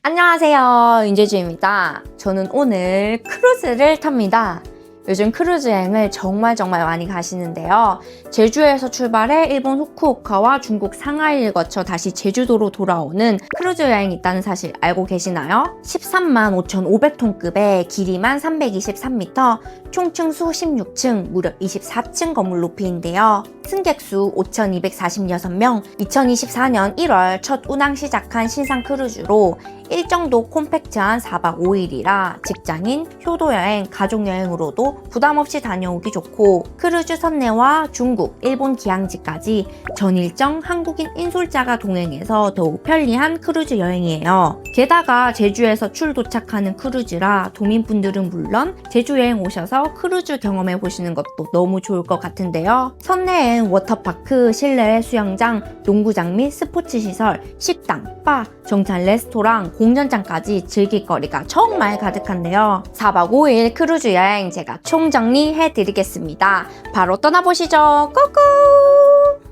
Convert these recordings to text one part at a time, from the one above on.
안녕하세요, 윤재주입니다. 저는 오늘 크루즈를 탑니다. 요즘 크루즈 여행을 정말 많이 가시는데요. 제주에서 출발해 일본 후쿠오카와 중국 상하이를 거쳐 다시 제주도로 돌아오는 크루즈 여행이 있다는 사실 알고 계시나요? 13만 5,500톤급의 길이만 323m, 총 층수 16층, 무려 24층 건물 높이인데요. 승객수 5,246명, 2024년 1월 첫 운항 시작한 신상 크루즈로 일정도 콤팩트한 4박 5일이라 직장인, 효도여행, 가족여행으로도 부담없이 다녀오기 좋고 크루즈 선내와 중국, 일본 기항지까지 전 일정 한국인 인솔자가 동행해서 더욱 편리한 크루즈 여행이에요. 게다가 제주에서 출도착하는 크루즈라 도민분들은 물론 제주 여행 오셔서 크루즈 경험해 보시는 것도 너무 좋을 것 같은데요. 선내엔 워터파크, 실내 수영장, 농구장 및 스포츠시설, 식당, 바, 정찬 레스토랑, 공연장까지 즐길 거리가 정말 가득한데요. 4박 5일 크루즈 여행 제가 총정리해 드리겠습니다. 바로 떠나보시죠. 고고!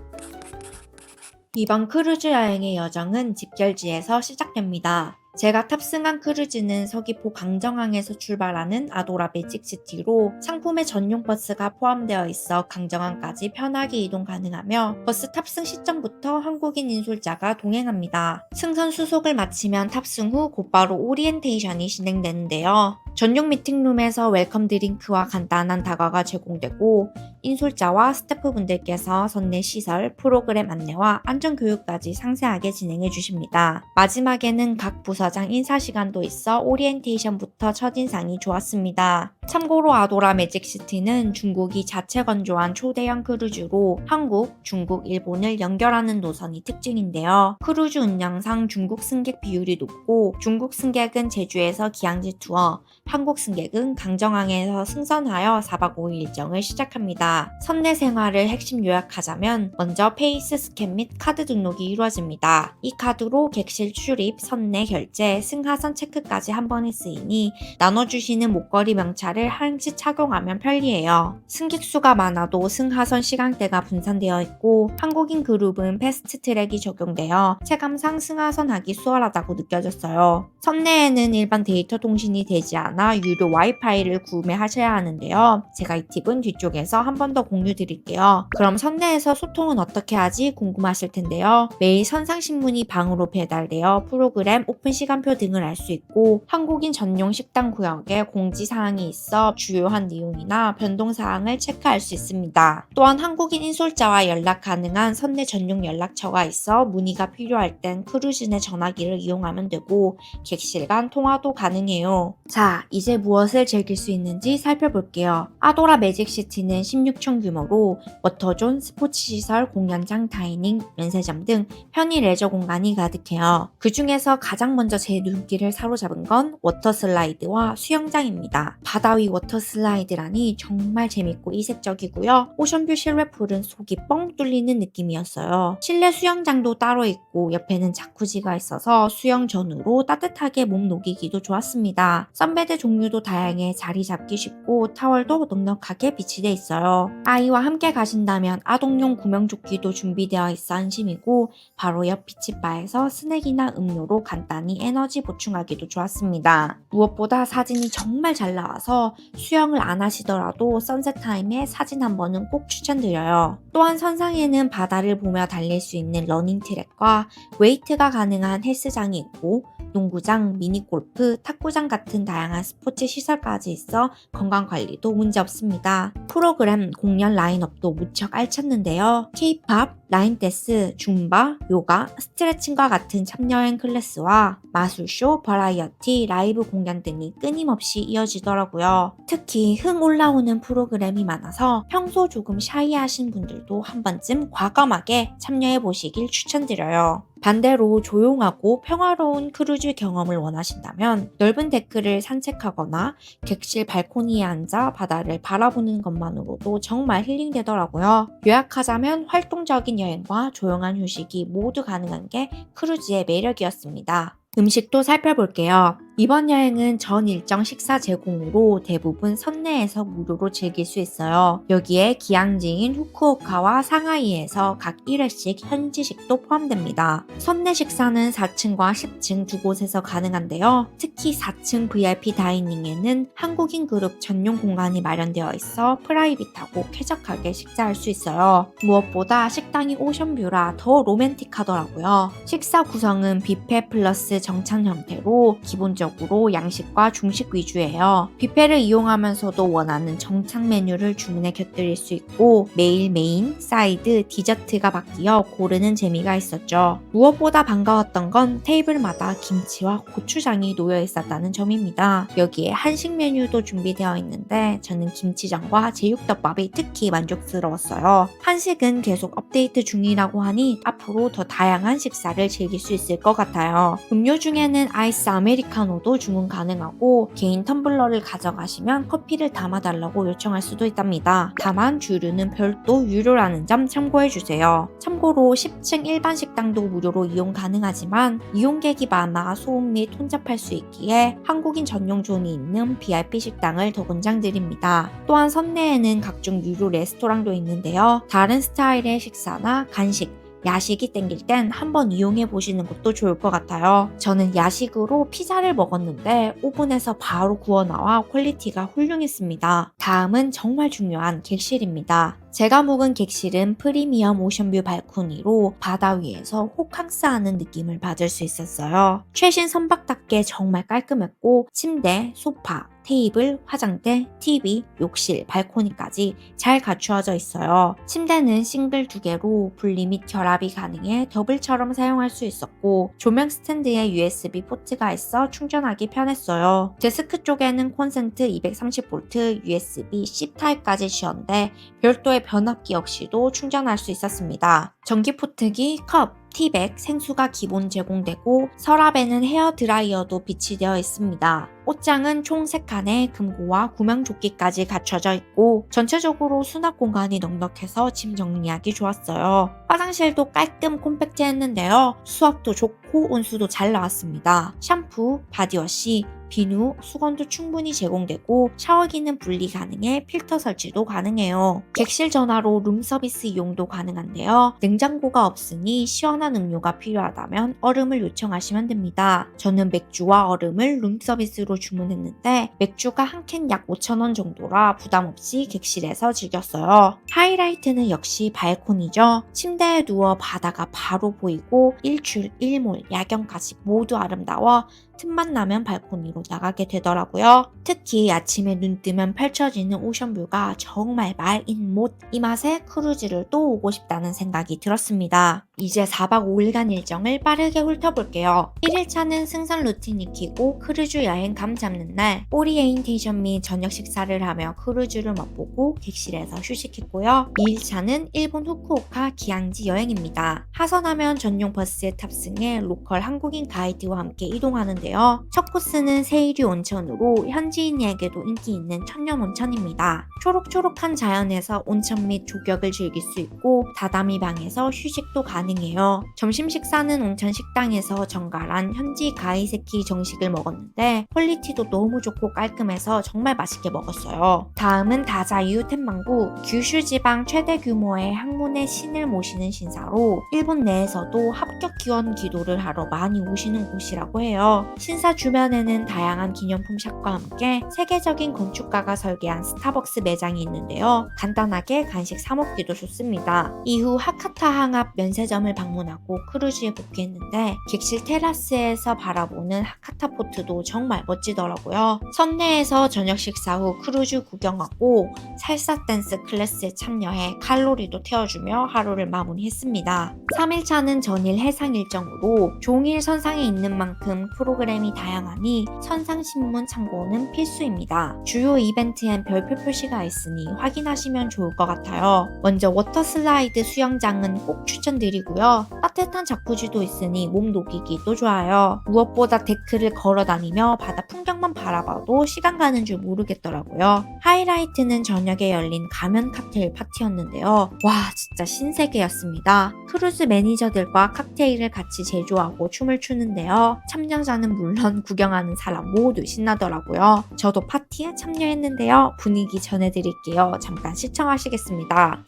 이번 크루즈 여행의 여정은 집결지에서 시작됩니다. 제가 탑승한 크루즈는 서귀포 강정항에서 출발하는 아도라 매직시티로 상품의 전용 버스가 포함되어 있어 강정항까지 편하게 이동 가능하며 버스 탑승 시점부터 한국인 인솔자가 동행합니다. 승선 수속을 마치면 탑승 후 곧바로 오리엔테이션이 진행되는데요. 전용 미팅룸에서 웰컴 드링크와 간단한 다과가 제공되고 인솔자와 스태프분들께서 선내 시설, 프로그램 안내와 안전교육까지 상세하게 진행해 주십니다. 마지막에는 각 부서장 인사 시간도 있어 오리엔테이션부터 첫인상이 좋았습니다. 참고로 아도라 매직시티는 중국이 자체 건조한 초대형 크루즈로 한국, 중국, 일본을 연결하는 노선이 특징인데요. 크루즈 운영상 중국 승객 비율이 높고 중국 승객은 제주에서 기항지 투어, 한국 승객은 강정항에서 승선하여 4박 5일 일정을 시작합니다. 선내 생활을 핵심 요약하자면 먼저 페이스 스캔 및 카드 등록이 이루어집니다. 이 카드로 객실 출입, 선내 결제, 승하선 체크까지 한 번에 쓰이니 나눠주시는 목걸이 명찰을 항시 착용하면 편리해요. 승객 수가 많아도 승하선 시간대가 분산되어 있고 한국인 그룹은 패스트 트랙이 적용되어 체감상 승하선 하기 수월하다고 느껴졌어요. 선내에는 일반 데이터 통신이 되지 않아 유료 와이파이를 구매하셔야 하는데요. 제가 이 팁은 뒤쪽에서 한 번 더 공유 드릴게요. 그럼 선내에서 소통은 어떻게 하지 궁금하실 텐데요. 매일 선상신문이 방으로 배달되어 프로그램, 오픈 시간표 등을 알 수 있고 한국인 전용 식당 구역에 공지사항이 있어 주요한 내용이나 변동사항을 체크할 수 있습니다. 또한 한국인 인솔자와 연락 가능한 선내 전용 연락처가 있어 문의가 필요할 땐 크루즈 내 전화기를 이용하면 되고 객실 간 통화도 가능해요. 자, 이제 무엇을 즐길 수 있는지 살펴볼게요. 아도라 매직시티는 16층 규모로 워터존, 스포츠시설, 공연장, 다이닝, 면세점 등 편의 레저 공간이 가득해요. 그 중에서 가장 먼저 제 눈길을 사로잡은 건 워터슬라이드와 수영장입니다. 바다 위 워터슬라이드라니 정말 재밌고 이색적이고요. 오션뷰 실외풀은 속이 뻥 뚫리는 느낌이었어요. 실내 수영장도 따로 있고 옆에는 자쿠지가 있어서 수영 전후로 따뜻하게 몸 녹이기도 좋았습니다. 선베드 종류도 다양해 자리 잡기 쉽고 타월도 넉넉하게 비치돼 있어요. 아이와 함께 가신다면 아동용 구명조끼도 준비되어 있어 안심이고 바로 옆 비치바에서 스낵이나 음료로 간단히 에너지 보충하기도 좋았습니다. 무엇보다 사진이 정말 잘 나와서 수영을 안 하시더라도 선셋 타임에 사진 한 번은 꼭 추천드려요. 또한 선상에는 바다를 보며 달릴 수 있는 러닝 트랙과 웨이트가 가능한 헬스장이 있고 농구장, 미니골프, 탁구장 같은 다양한 스포츠 시설까지 있어 건강관리도 문제없습니다. 프로그램, 공연 라인업도 무척 알찼는데요. K-POP, 라인댄스, 줌바, 요가, 스트레칭과 같은 참여형 클래스와 마술쇼, 버라이어티, 라이브 공연 등이 끊임없이 이어지더라고요. 특히 흥 올라오는 프로그램이 많아서 평소 조금 샤이하신 분들도 한 번쯤 과감하게 참여해 보시길 추천드려요. 반대로 조용하고 평화로운 크루즈 경험을 원하신다면 넓은 데크를 산책하거나 객실 발코니에 앉아 바다를 바라보는 것만으로도 정말 힐링되더라고요. 요약하자면 활동적인 여행과 조용한 휴식이 모두 가능한 게 크루즈의 매력이었습니다. 음식도 살펴볼게요. 이번 여행은 전 일정 식사 제공으로 대부분 선내에서 무료로 즐길 수 있어요. 여기에 기항지인 후쿠오카와 상하이에서 각 1회씩 현지식도 포함됩니다. 선내 식사는 4층과 10층 두 곳에서 가능한데요. 특히 4층 VIP 다이닝에는 한국인 그룹 전용 공간이 마련되어 있어 프라이빗하고 쾌적하게 식사할 수 있어요. 무엇보다 식당이 오션뷰라 더 로맨틱하더라고요. 식사 구성은 뷔페 플러스 정찬 형태로 기본적으로 양식과 중식 위주예요. 뷔페를 이용하면서도 원하는 정착 메뉴를 주문해 곁들일 수 있고 매일 메인, 사이드, 디저트가 바뀌어 고르는 재미가 있었죠. 무엇보다 반가웠던 건 테이블마다 김치와 고추장이 놓여 있었다는 점입니다. 여기에 한식 메뉴도 준비되어 있는데 저는 김치전과 제육덮밥이 특히 만족스러웠어요. 한식은 계속 업데이트 중이라고 하니 앞으로 더 다양한 식사를 즐길 수 있을 것 같아요. 음료 중에는 아이스 아메리카노도 주문 가능하고 개인 텀블러를 가져가시면 커피를 담아달라고 요청할 수도 있답니다. 다만 주류는 별도 유료라는 점 참고해주세요. 참고로 10층 일반 식당도 무료로 이용 가능하지만 이용객이 많아 소음 및 혼잡할 수 있기에 한국인 전용 존이 있는 VIP 식당을 더 권장드립니다. 또한 선내에는 각종 유료 레스토랑도 있는데요. 다른 스타일의 식사나 간식, 야식이 땡길 땐 한번 이용해 보시는 것도 좋을 것 같아요. 저는 야식으로 피자를 먹었는데 오븐에서 바로 구워 나와 퀄리티가 훌륭했습니다. 다음은 정말 중요한 객실입니다. 제가 묵은 객실은 프리미엄 오션뷰 발코니로 바다 위에서 호캉스하는 느낌을 받을 수 있었어요. 최신 선박답게 정말 깔끔했고 침대, 소파, 테이블, 화장대, TV, 욕실, 발코니까지 잘 갖추어져 있어요. 침대는 싱글 2개로 분리 및 결합이 가능해 더블처럼 사용할 수 있었고 조명 스탠드에 USB 포트가 있어 충전하기 편했어요. 데스크 쪽에는 콘센트 230V, USB-C 타입까지 지원돼 별도의 변압기 없이도 충전할 수 있었습니다. 전기 포트기, 컵, 티백, 생수가 기본 제공되고 서랍에는 헤어 드라이어도 비치되어 있습니다. 옷장은 총 3칸에 금고와 구명조끼까지 갖춰져 있고 전체적으로 수납 공간이 넉넉해서 짐 정리하기 좋았어요. 화장실도 깔끔 콤팩트했는데요. 수압도 좋고 온수도 잘 나왔습니다. 샴푸, 바디워시, 비누, 수건도 충분히 제공되고 샤워기는 분리 가능해 필터 설치도 가능해요. 객실 전화로 룸서비스 이용도 가능한데요. 냉장고가 없으니 시원한 음료가 필요하다면 얼음을 요청하시면 됩니다. 저는 맥주와 얼음을 룸서비스로 주문했는데 맥주가 한 캔 약 5,000원 정도라 부담 없이 객실에서 즐겼어요. 하이라이트는 역시 발코니죠. 침대에 누워 바다가 바로 보이고 일출, 일몰, 야경까지 모두 아름다워 틈만 나면 발코니로 나가게 되더라고요. 특히 아침에 눈 뜨면 펼쳐지는 오션뷰가 정말 말인 못. 이 맛에 크루즈를 또 오고 싶다는 생각이 들었습니다. 이제 4박 5일간 일정을 빠르게 훑어볼게요. 1일차는 승선 루틴 익히고 크루즈 여행 감 잡는 날 오리엔테이션 및 저녁 식사를 하며 크루즈를 맛보고 객실에서 휴식했고요. 2일차는 일본 후쿠오카 기항지 여행입니다. 하선하면 전용 버스에 탑승해 로컬 한국인 가이드와 함께 이동하는데요. 첫 코스는 세이류 온천으로 현지인에게도 인기 있는 천년 온천입니다. 초록초록한 자연에서 온천 및 조격을 즐길 수 있고 다다미 방에서 휴식도 가능해요. 점심 식사는 온천 식당에서 정갈한 현지 가이세키 정식을 먹었는데 퀄리티도 너무 좋고 깔끔해서 정말 맛있게 먹었어요. 다음은 다자이유 텐만구, 규슈 지방 최대 규모의 학문의 신을 모시는 신사로 일본 내에서도 합격 기원 기도를 하러 많이 오시는 곳이라고 해요. 신사 주변에는 다양한 기념품 샵과 함께 세계적인 건축가가 설계한 스타벅스 매장이 있는데요. 간단하게 간식 사 먹기도 좋습니다. 이후 하카타 항합 면세점을 방문하고 크루즈에 복귀했는데 객실 테라스에서 바라보는 하카타 포트도 정말 멋지더라고요. 선내에서 저녁 식사 후 크루즈 구경하고 살사 댄스 클래스에 참여해 칼로리도 태워주며 하루를 마무리했습니다. 3일차는 전일 해상 일정으로 종일 선상에 있는 만큼 프로그램이 다양하니 선상신문 참고는 필수입니다. 주요 이벤트엔 별표 표시가 있으니 확인하시면 좋을 것 같아요. 먼저 워터슬라이드 수영장은 꼭 추천드리고요. 따뜻한 자쿠지도 있으니 몸 녹이기도 좋아요. 무엇보다 데크를 걸어다니며 바다 풍경만 바라봐도 시간 가는 줄 모르겠더라고요. 하이라이트는 저녁에 열린 가면 칵테일 파티였는데요. 와, 진짜 신세계였습니다. 크루즈 매니저들과 칵테일을 같이 제조하고 춤을 추는데요. 참여자는 여행자는 물론 구경하는 사람 모두 신나더라고요. 저도 파티에 참여했는데요. 분위기 전해드릴게요. 잠깐 시청하시겠습니다.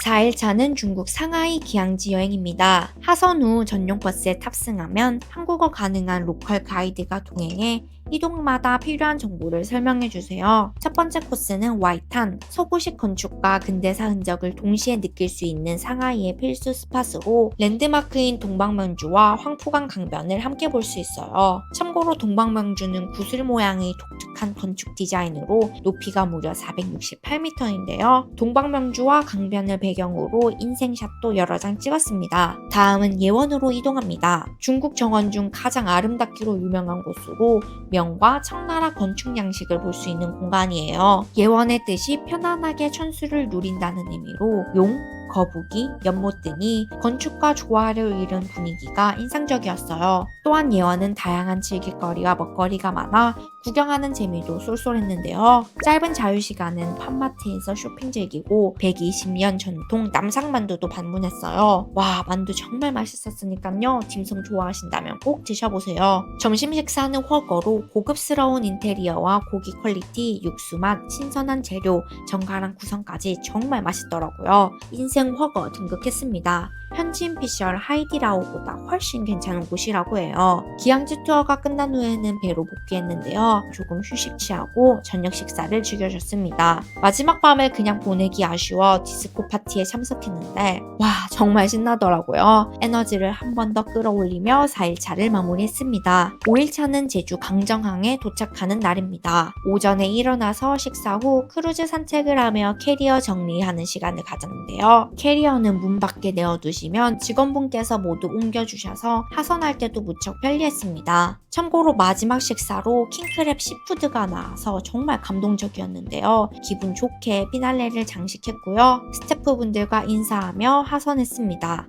4일차는 중국 상하이 기항지 여행입니다. 하선 후 전용 버스에 탑승하면 한국어 가능한 로컬 가이드가 동행해 이동마다 필요한 정보를 설명해 주세요. 첫 번째 코스는 와이탄, 서구식 건축과 근대사 흔적을 동시에 느낄 수 있는 상하이의 필수 스팟으로 랜드마크인 동방명주와 황푸강 강변을 함께 볼 수 있어요. 참고로 동방명주는 구슬 모양의 독특한 건축 디자인으로 높이가 무려 468m인데요. 동방명주와 강변을 배경으로 인생샷도 여러 장 찍었습니다. 다음은 예원으로 이동합니다. 중국 정원 중 가장 아름답기로 유명한 곳으로 명과 청나라 건축 양식을 볼 수 있는 공간이에요. 예원의 뜻이 편안하게 천수를 누린다는 의미로 용, 거북이, 연못 등이 건축과 조화를 이룬 분위기가 인상적이었어요. 또한 예원은 다양한 즐길거리와 먹거리가 많아 구경하는 재미도 쏠쏠했는데요. 짧은 자유시간은 팜마트에서 쇼핑 즐기고 120년 전통 남상만두도 방문했어요. 와, 만두 정말 맛있었으니까요. 딤섬 좋아하신다면 꼭 드셔보세요. 점심 식사는 훠거로 고급스러운 인테리어와 고기 퀄리티, 육수 맛, 신선한 재료, 정갈한 구성까지 정말 맛있더라고요. 인생 훠거 등극했습니다. 현지인 피셜 하이디라오보다 훨씬 괜찮은 곳이라고 해요. 기항지 투어가 끝난 후에는 배로 복귀했는데요. 조금 휴식 취하고 저녁 식사를 즐겨줬습니다. 마지막 밤을 그냥 보내기 아쉬워 디스코 파티에 참석했는데 와, 정말 신나더라고요. 에너지를 한 번 더 끌어올리며 4일차를 마무리했습니다. 5일차는 제주 강정항에 도착하는 날입니다. 오전에 일어나서 식사 후 크루즈 산책을 하며 캐리어 정리하는 시간을 가졌는데요. 캐리어는 문 밖에 내어두시면 직원분께서 모두 옮겨주셔서 하선할 때도 무척 편리했습니다. 참고로 마지막 식사로 킹크랩 시푸드가 나와서 정말 감동적이었는데요. 기분 좋게 피날레를 장식했고요. 스태프분들과 인사하며 하선했습니다.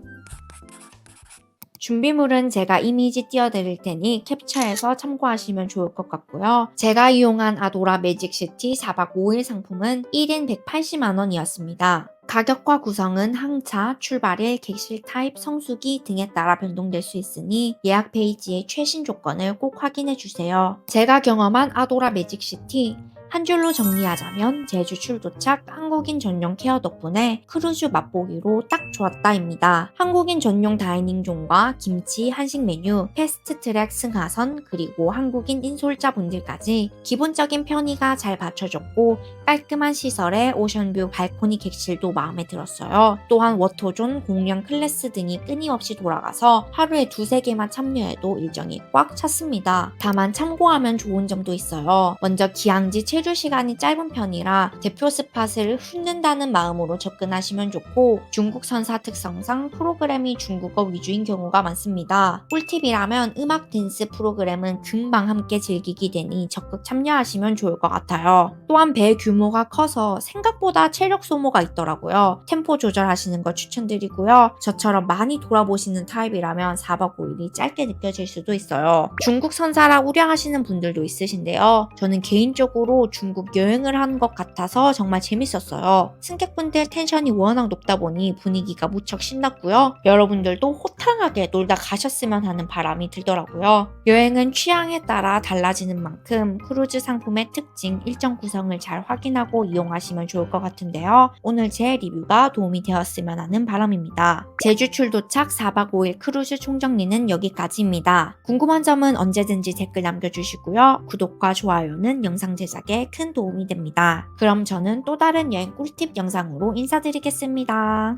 준비물은 제가 이미지 띄워드릴 테니 캡처해서 참고하시면 좋을 것 같고요. 제가 이용한 아도라 매직시티 4박 5일 상품은 1인 180만원이었습니다. 가격과 구성은 항차, 출발일, 객실 타입, 성수기 등에 따라 변동될 수 있으니 예약 페이지의 최신 조건을 꼭 확인해 주세요. 제가 경험한 아도라 매직시티, 한 줄로 정리하자면 제주 출도착 한국인 전용 케어 덕분에 크루즈 맛보기로 딱 좋았다입니다. 한국인 전용 다이닝존과 김치, 한식 메뉴, 패스트트랙 승하선, 그리고 한국인 인솔자분들까지 기본적인 편의가 잘 받쳐졌고 깔끔한 시설에 오션뷰 발코니 객실도 마음에 들었어요. 또한 워터존, 공연 클래스 등이 끊임없이 돌아가서 하루에 2-3개만 참여해도 일정이 꽉 찼습니다. 다만 참고하면 좋은 점도 있어요. 먼저 기항지 체류 시간이 짧은 편이라 대표 스팟을 훑는다는 마음으로 접근하시면 좋고 중국 선사 특성상 프로그램이 중국어 위주인 경우가 많습니다. 꿀팁이라면 음악 댄스 프로그램은 금방 함께 즐기게 되니 적극 참여하시면 좋을 것 같아요. 또한 배 규모가 커서 생각보다 체력 소모가 있더라고요. 템포 조절하시는 걸 추천드리고요. 저처럼 많이 돌아보시는 타입이라면 4박 5일이 짧게 느껴질 수도 있어요. 중국 선사라 우려하시는 분들도 있으신데요. 저는 개인적으로 중국 여행을 한 것 같아서 정말 재밌었어요. 승객분들 텐션이 워낙 높다 보니 분위기가 무척 신났고요. 여러분들도 호탕하게 놀다 가셨으면 하는 바람이 들더라고요. 여행은 취향에 따라 달라지는 만큼 크루즈 상품의 특징, 일정 구성을 잘 확인하고 이용하시면 좋을 것 같은데요. 오늘 제 리뷰가 도움이 되었으면 하는 바람입니다. 제주 출도착 4박 5일 크루즈 총정리는 여기까지입니다. 궁금한 점은 언제든지 댓글 남겨주시고요. 구독과 좋아요는 영상 제작에 큰 도움이 됩니다. 그럼 저는 또 다른 여행 꿀팁 영상으로 인사드리겠습니다.